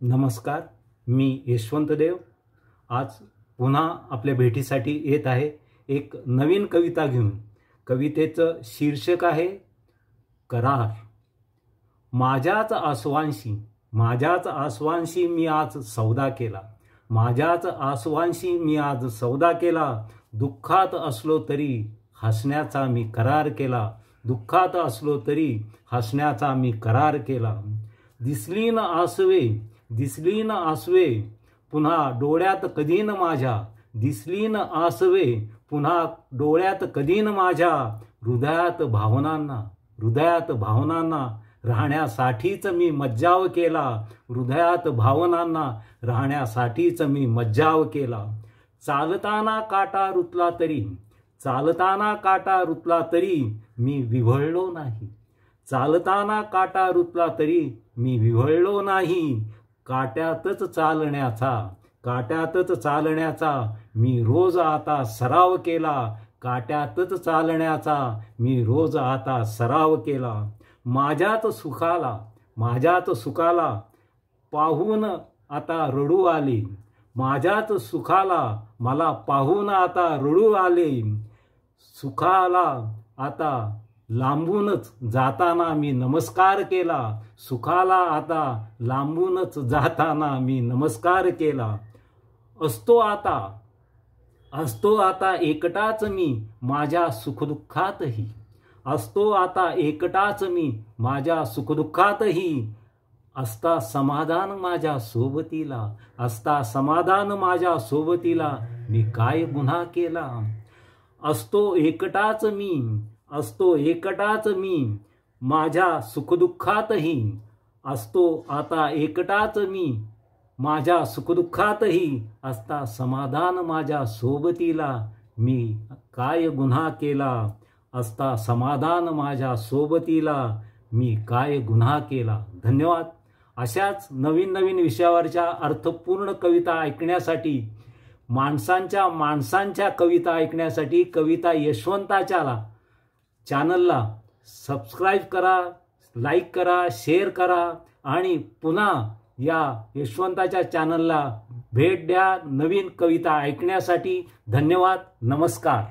नमस्कार, मी यशवंत देव आज पुन्हा आपल्या भेटीसाठी येत आहे एक नवीन कविता घेऊन। कवितेचं शीर्षक आहे करार। माझ्याच आसवांशी मी आज सौदा केला, माझ्याच आसवांशी मी आज सौदा केला। दुःखात असलो तरी हसण्याचा मी करार केला, दुःखात असलो तरी हसण्याचा मी करार केला। दिसली न आसवे पुन्हा डोळ्यात कधी न माझ्या, दिसली न आसवे पुन्हा डोळ्यात कधी न माझ्या। हृदयात भावनांना राहण्यासाठीच मी मज्जाव केला, हृदयात भावनांना राहण्यासाठीच मी मज्जाव केला। चालताना काटा रुतला तरी मी विव्हळलो नाही, चालताना काटा रुतला तरी मी विव्हळलो नाही। काट्यातच चालण्याचा मी रोज आता सराव केला, काट्यातच चालण्याचा मी रोज आता सराव केला। माझ्याच सुखाला पाहून आता रडू आले, माझ्याच सुखाला मला पाहून आता रडू आले। सुखाला आता लांबूनच जाताना मी नमस्कार केला, सुखाला आता लांबूनच जाताना मी नमस्कार केला। असतो आता एकटाच मी माझ्या सुखदुःखातही, असतो आता एकटाच मी माझ्या सुखदुःखातही। असता समाधान माझ्या सोबतीला मी काय गुन्हा केला। असतो एकटाच मी माझ्या सुखदुःखातही, असतो आता एकटाच मी माझ्या सुखदुःखातही। असता समाधान माझ्या सोबतीला मी काय गुन्हा केला, असता समाधान माझ्या सोबतीला मी काय गुन्हा केला। धन्यवाद। अशाच नवीन विषयावरच्या अर्थपूर्ण कविता ऐकण्यासाठी, माणसांच्या कविता ऐकण्यासाठी कविता यशवंताच्या चॅनलला सबस्क्राईब करा, लाईक करा, शेअर करा आणि पुन्हा या यशवंताच्या चॅनलला भेट द्या नवीन कविता ऐकण्यासाठी। धन्यवाद। नमस्कार।